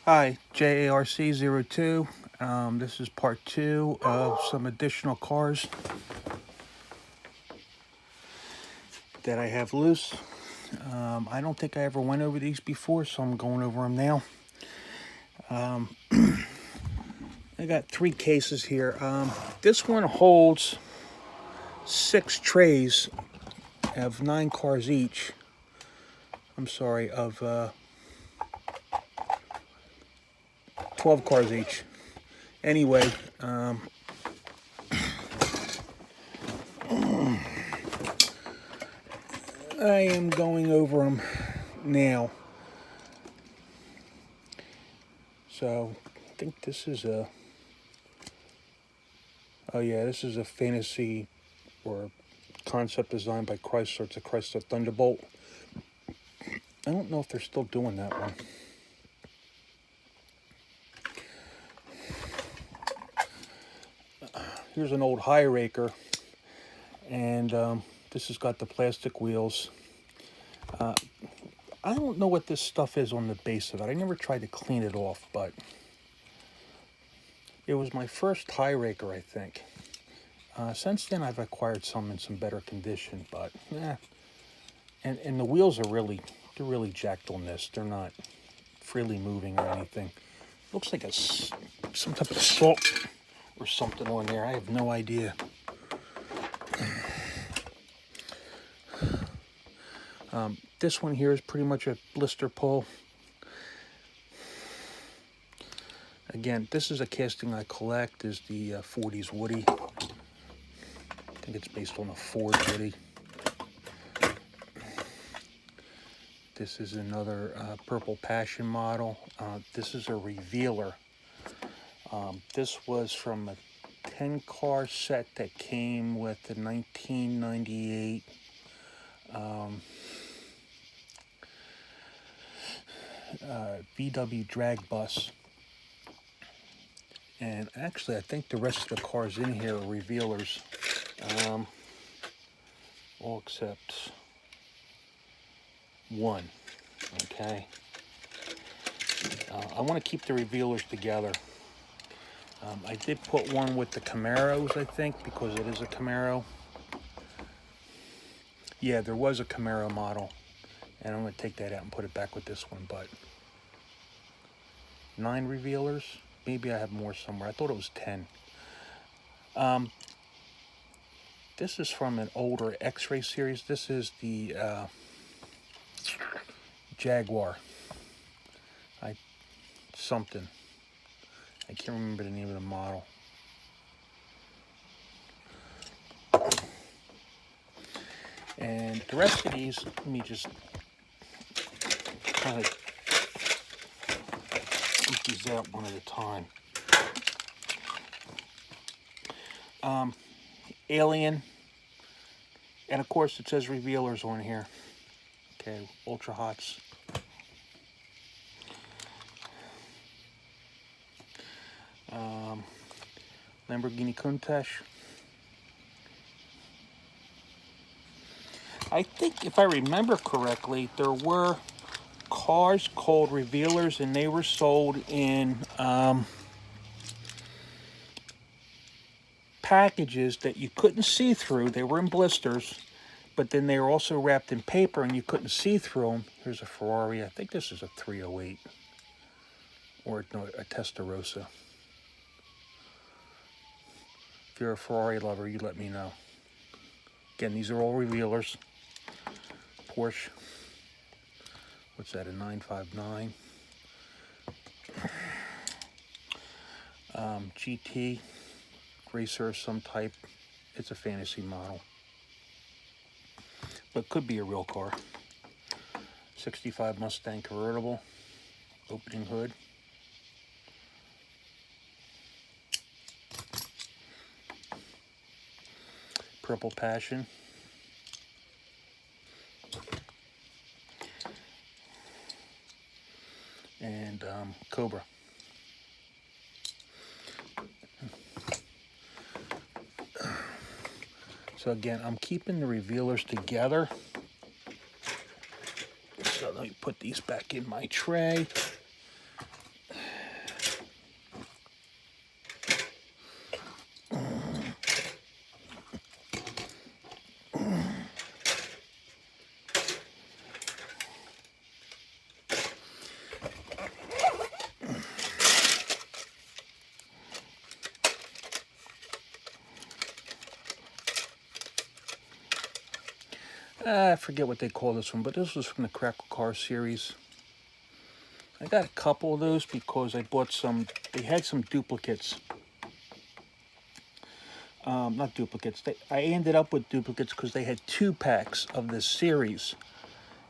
Hi, JARC02. This is part 2 of some additional cars that I have loose. I don't think I ever went over these before, so I'm going over them now. I got 3 cases here. This one holds 6 trays of 9 cars each. I'm sorry, of 12 cars each. Anyway, I am going over them now. So, I think this is this is a fantasy or concept designed by Chrysler. It's a Chrysler Thunderbolt. I don't know if they're still doing that one. Here's an old hi-raker, and this has got the plastic wheels. I don't know what this stuff is on the base of it. I never tried to clean it off, but it was my first hi-raker, I think. Since then, I've acquired some in some better condition, but and the wheels are they're really jacked on this. They're not freely moving or anything. Looks like some type of salt or something on there. I have no idea. This one here is pretty much a blister pull. Again, this is a casting I collect. Is the 40s Woody. I think it's based on a Ford Woody. This is another Purple Passion model. This is a revealer. This was from a 10-car set that came with the 1998 VW drag bus. And actually, I think the rest of the cars in here are revealers. All except one. Okay. I want to keep the revealers together. I did put one with the Camaros, I think, because it is a Camaro. Yeah, there was a Camaro model, and I'm going to take that out and put it back with this one, but 9 revealers. Maybe I have more somewhere. I thought it was 10. This is from an older X-Ray series. This is the Jaguar. Something. I can't remember the name of the model. And the rest of these, let me just kind of keep these out one at a time. Alien. And of course it says revealers on here. Okay, Ultra Hots. Lamborghini Countach. I think if I remember correctly, there were cars called revealers, and they were sold in packages that you couldn't see through. They were in blisters, but then they were also wrapped in paper and you couldn't see through them. Here's a Ferrari. I think this is a 308 or no, a Testarossa. If you're a Ferrari lover, you let me know. Again, these are all revealers. Porsche. What's that, a 959? GT. Racer of some type. It's a fantasy model. But could be a real car. 65 Mustang convertible. Opening hood. Purple Passion. And Cobra. So again, I'm keeping the revealers together. So let me put these back in my tray. I forget what they call this one, but this was from the Crackle Car series. I got a couple of those because I bought some, they had some duplicates. Not duplicates, I ended up with duplicates because they had 2 packs of this series.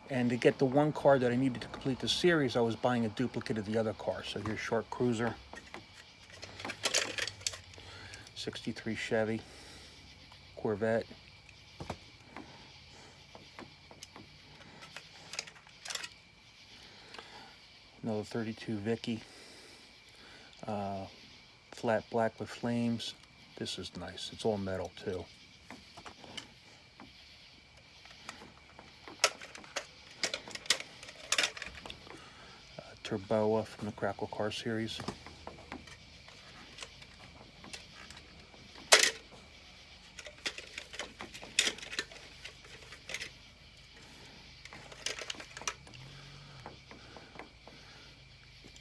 And to get the one car that I needed to complete the series, I was buying a duplicate of the other car. So here's Short Cruiser, 63 Chevy, Corvette, another 32 Vicky, flat black with flames. This is nice. It's all metal too. Turboa from the Crackle Car series.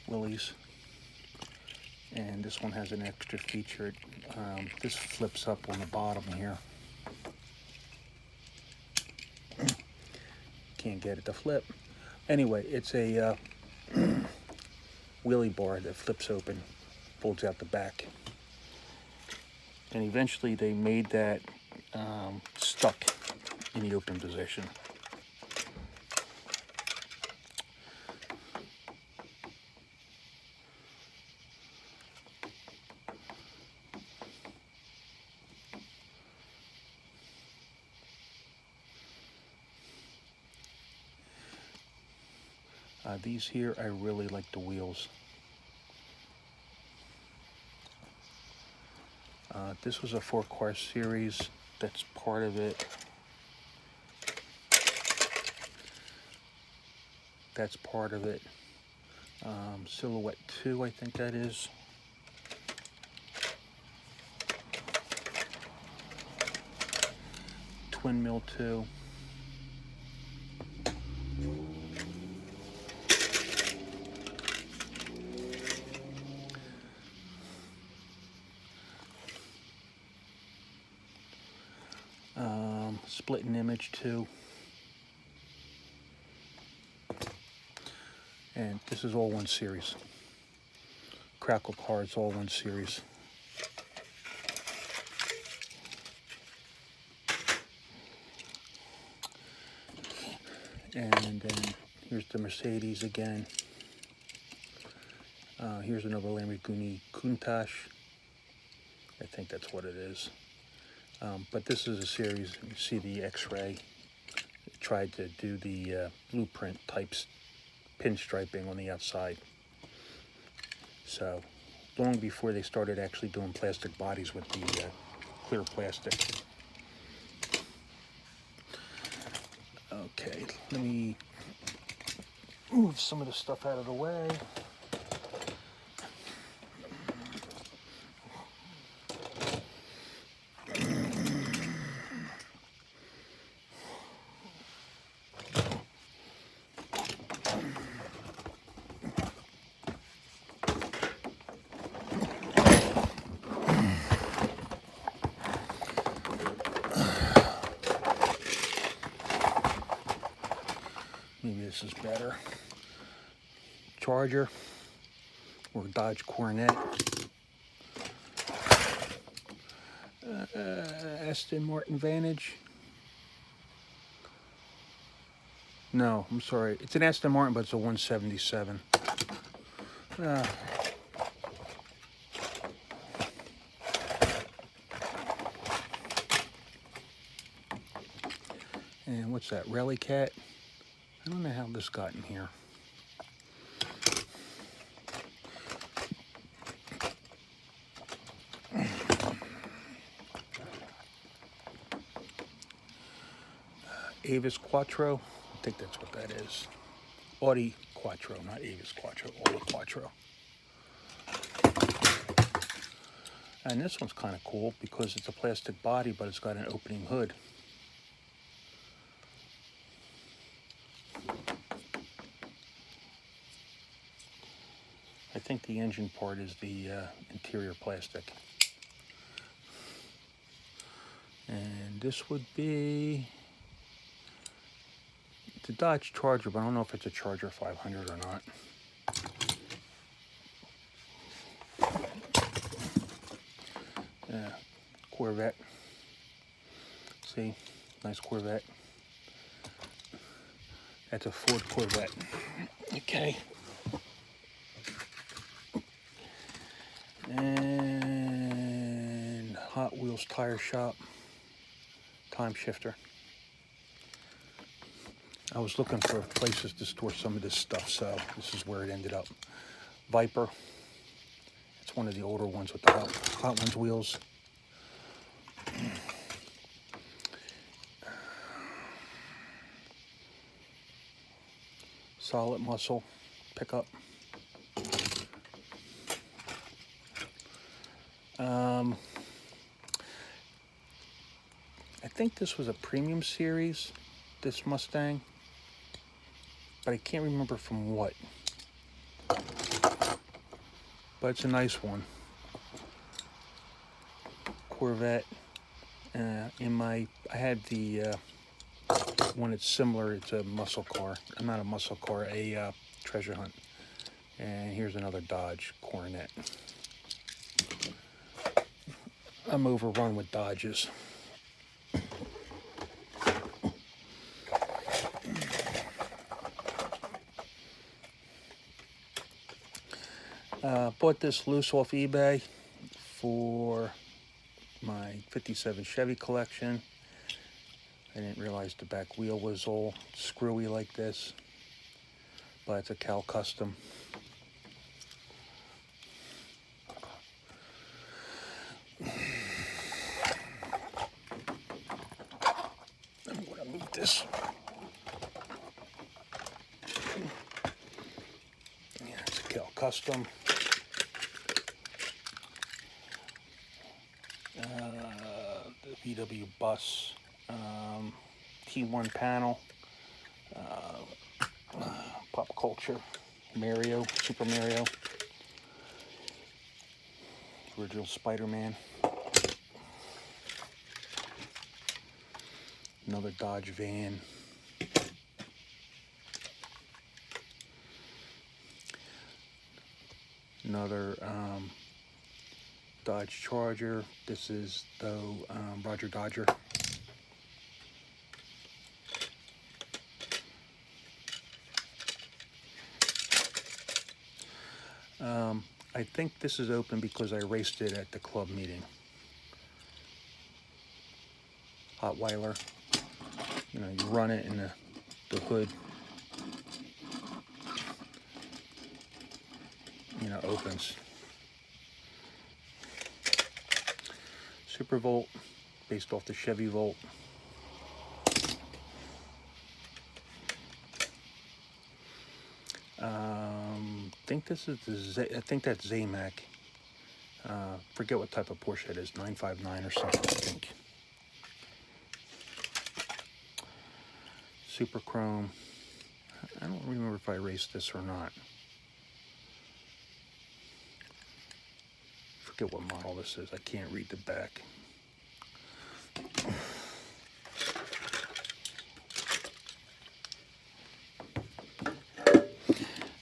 Willys. And this one has an extra feature. This flips up on the bottom here. Can't get it to flip. Anyway, it's a wheelie bar that flips open, folds out the back. And eventually they made that stuck in the open position. These here, I really like the wheels. This was a 4-car series. That's part of it. That's part of it. Silhouette 2, I think that is. Twin Mill 2. Split and Image 2. And this is all one series. Crackle Cards, all one series. And then here's the Mercedes again. Here's another Lamborghini Countach. I think that's what it is. But this is a series. You see the X-ray. Tried to do the blueprint types pinstriping on the outside. So long before they started actually doing plastic bodies with the clear plastic. Okay, let me move some of the stuff out of the way. Maybe this is better. Charger or Dodge Coronet. Aston Martin Vantage. No, I'm sorry. It's an Aston Martin, but it's a 177. And what's that? Rally Cat? I don't know how this got in here. Avis Quattro. I think that's what that is. Audi Quattro, not Avis Quattro. Audi Quattro. And this one's kind of cool because it's a plastic body, but it's got an opening hood. I think the engine part is the interior plastic. And this would be It's a Dodge Charger, but I don't know if it's a Charger 500 or not. Yeah, Corvette. See, nice Corvette. That's a Ford Corvette. Okay. And Hot Wheels Tire Shop. Time shifter. I was looking for places to store some of this stuff, so this is where it ended up. Viper. It's one of the older ones with the Hot Ones wheels. Solid muscle pickup. I think this was a premium series, this Mustang, but I can't remember from what. But it's a nice one. Corvette. I had the one that's similar. It's a muscle car. Not a muscle car, a treasure hunt. And here's another Dodge Coronet. I'm overrun with Dodges. Bought this loose off eBay for my 57 Chevy collection. I didn't realize the back wheel was all screwy like this, but it's a Cal Custom. I'm going to move this. Yeah, it's a Cal Custom. The VW bus, T1 panel, pop culture, Mario, Super Mario, original Spider-Man, another Dodge van, another Dodge Charger. This is the Roger Dodger. I think this is open because I raced it at the club meeting. Hotweiler. You know, you run it and the hood, you know, opens. Super Volt, based off the Chevy Volt. I think this is I think that's Zamac. Forget what type of Porsche it is, 959 or something, I think. Super Chrome. I don't remember if I raced this or not. Forget what model this is. I can't read the back.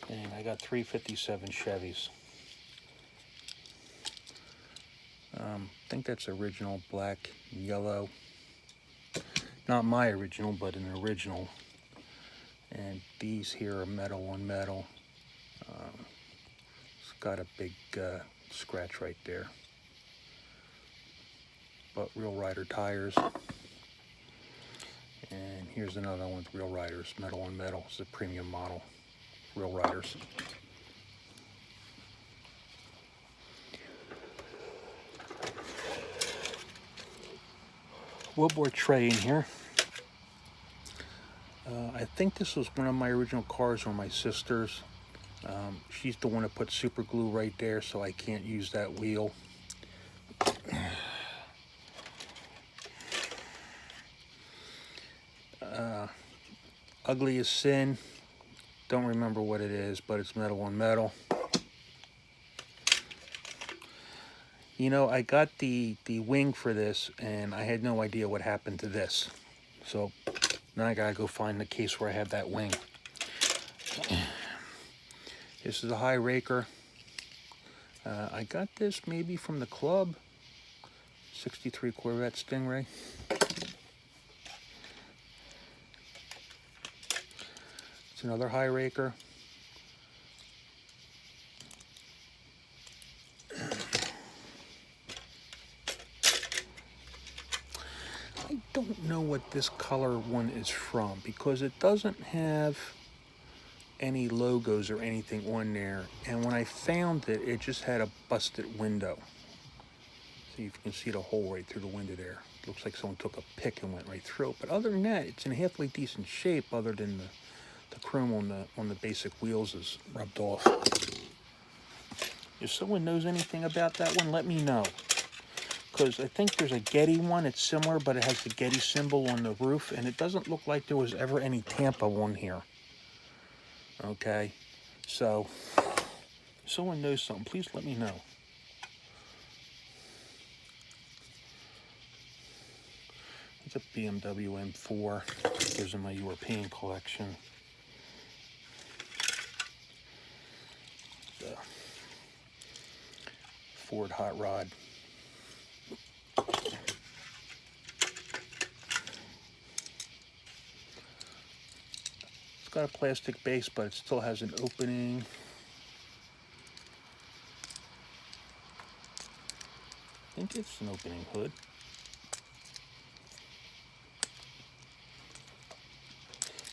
And I got 357 Chevys. I think that's original black, yellow. Not my original, but an original. And these here are metal on metal. It's got a big scratch right there. But Real Rider tires. And here's another one with Real Riders, metal on metal. It's a premium model, Real Riders. Wheelboard tray in here. I think this was one of my original cars or my sister's. She's the one that put super glue right there, so I can't use that wheel. Ugly as Sin. Don't remember what it is, but it's metal on metal. You know, I got the wing for this, and I had no idea what happened to this. So Now I gotta go find the case where I have that wing. This is a hi-raker. I got this maybe from the club. 63 Corvette Stingray. It's another hi-raker. I don't know what this color one is from because it doesn't have any logos or anything on there, and when I found it, it just had a busted window. So you can see the hole right through the window there. Looks like someone took a pick and went right through it. But other than that, it's in halfway decent shape. Other than the chrome on the basic wheels is rubbed off. If someone knows anything about that one, let me know. Because I think there's a Getty one. It's similar, but it has the Getty symbol on the roof, and it doesn't look like there was ever any Tampa one here. Okay, so if someone knows something, please let me know. It's a BMW M4. Goes in my European collection. The Ford hot rod. It's got a plastic base, but it still has an opening. I think it's an opening hood.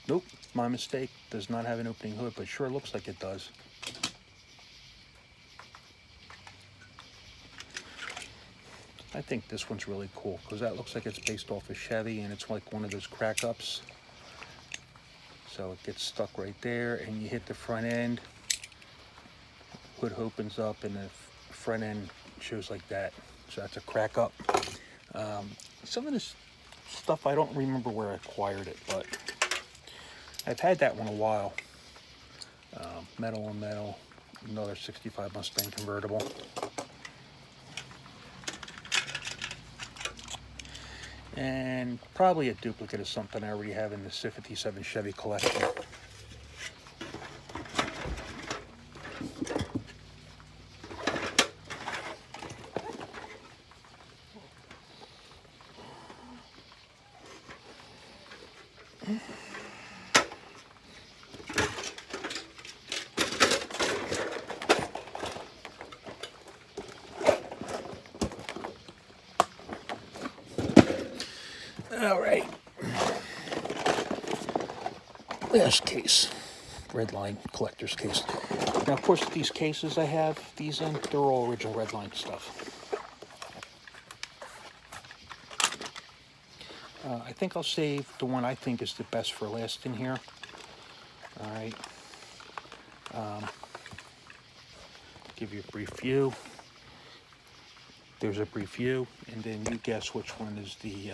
Nope, my mistake. Does not have an opening hood, but sure looks like it does. I think this one's really cool because that looks like it's based off a Chevy, and it's like one of those crack-ups. So it gets stuck right there, and you hit the front end, hood opens up, and the front end shows like that. So that's a crack up. Some of this stuff, I don't remember where I acquired it, but I've had that one a while. Metal on metal, another 65 Mustang convertible. And probably a duplicate of something I already have in the 57 Chevy collection. All right, last case, Redline collector's case. Now, of course, these cases I have these in, they're all original Redline stuff. I think I'll save the one I think is the best for last in here. All right, give you a brief view. There's a brief view, and then you guess which one is the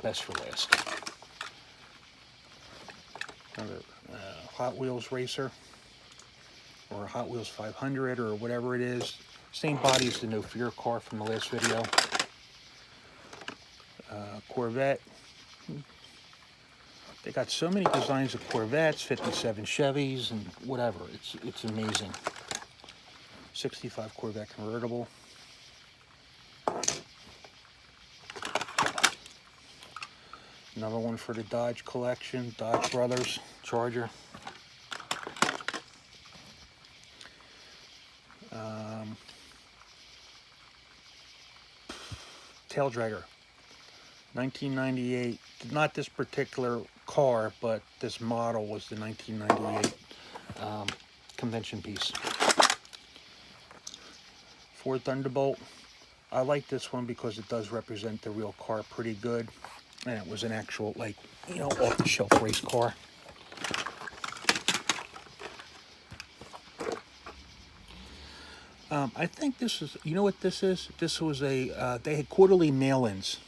best for last. Another Hot Wheels racer, or Hot Wheels 500, or whatever it is. Same body as the No Fear car from the last video. Corvette. They got so many designs of Corvettes, 57 Chevys, and whatever. It's amazing. 65 Corvette convertible. Another one for the Dodge collection, Dodge Brothers Charger. Tail dragger, 1998. Not this particular car, but this model was the 1998 convention piece. Ford Thunderbolt. I like this one because it does represent the real car pretty good. And it was an actual, like, you know, off-the-shelf race car. I think this is, you know what this is? This was a, they had quarterly mail-ins.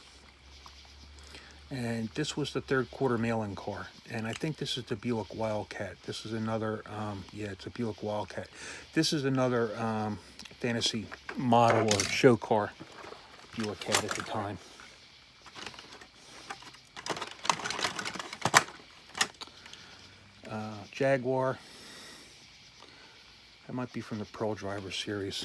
And this was the third quarter mail-in car. And I think this is the Buick Wildcat. This is another, yeah, it's a Buick Wildcat. This is another fantasy model or show car Buick had at the time. Jaguar. That might be from the Pearl Driver series.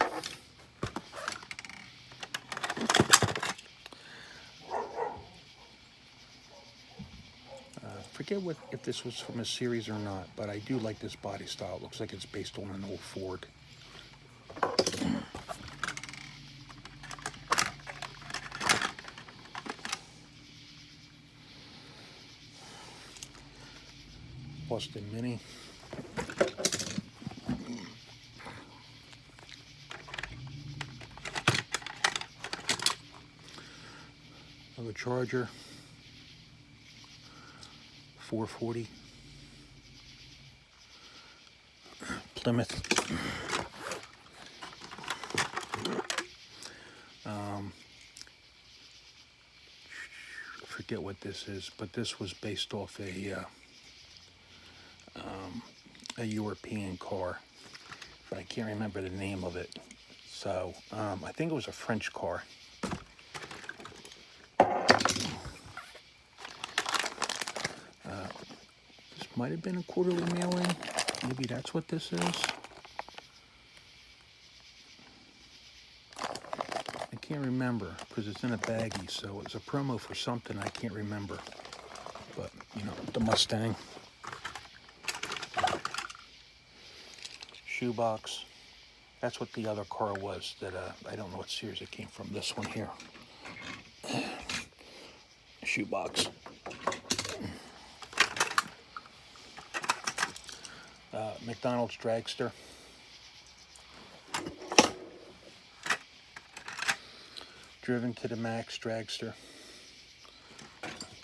Forget if this was from a series or not, but I do like this body style. It looks like it's based on an old Ford. Boston Mini. Another Charger. 440. Plymouth. Forget what this is, but this was based off a European car, but I can't remember the name of it. So I think it was a French car. This might have been a quarterly mailing. Maybe that's what this is. I can't remember because it's in a baggie, so it's a promo for something I can't remember. But, you know, the Mustang. Shoebox. That's what the other car was that I don't know what series it came from. This one here. Shoebox. McDonald's Dragster. Driven to the Max Dragster.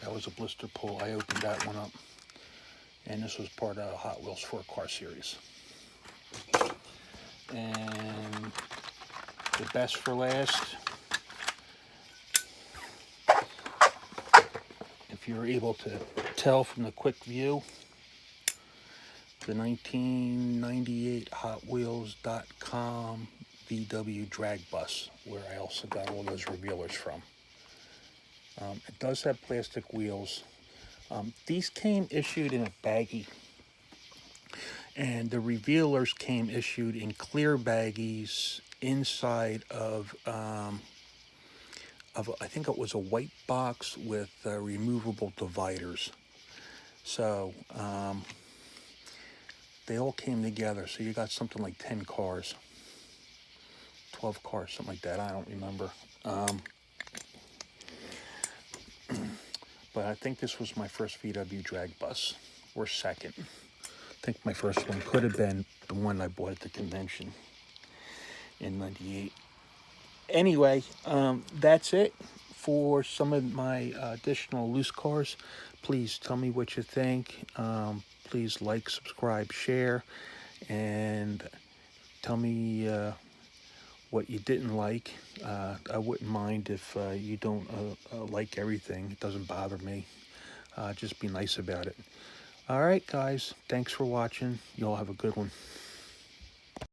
That was a blister pull. I opened that one up. And this was part of Hot Wheels 4-car series. And the best for last, if you're able to tell from the quick view, the 1998 HotWheels.com VW drag bus, where I also got all those revealers from. It does have plastic wheels. These came issued in a baggie, and the revealers came issued in clear baggies inside of I think it was a white box with removable dividers. So they all came together. So you got something like 10 cars, 12 cars, something like that. I don't remember. But I think this was my first VW drag bus, or second. I think my first one could have been the one I bought at the convention in '98. Anyway, that's it for some of my additional loose cars. Please tell me what you think. Please like, subscribe, share, and tell me what you didn't like. I wouldn't mind if you don't like everything. It doesn't bother me. Just be nice about it. All right, guys. Thanks for watching. You all have a good one.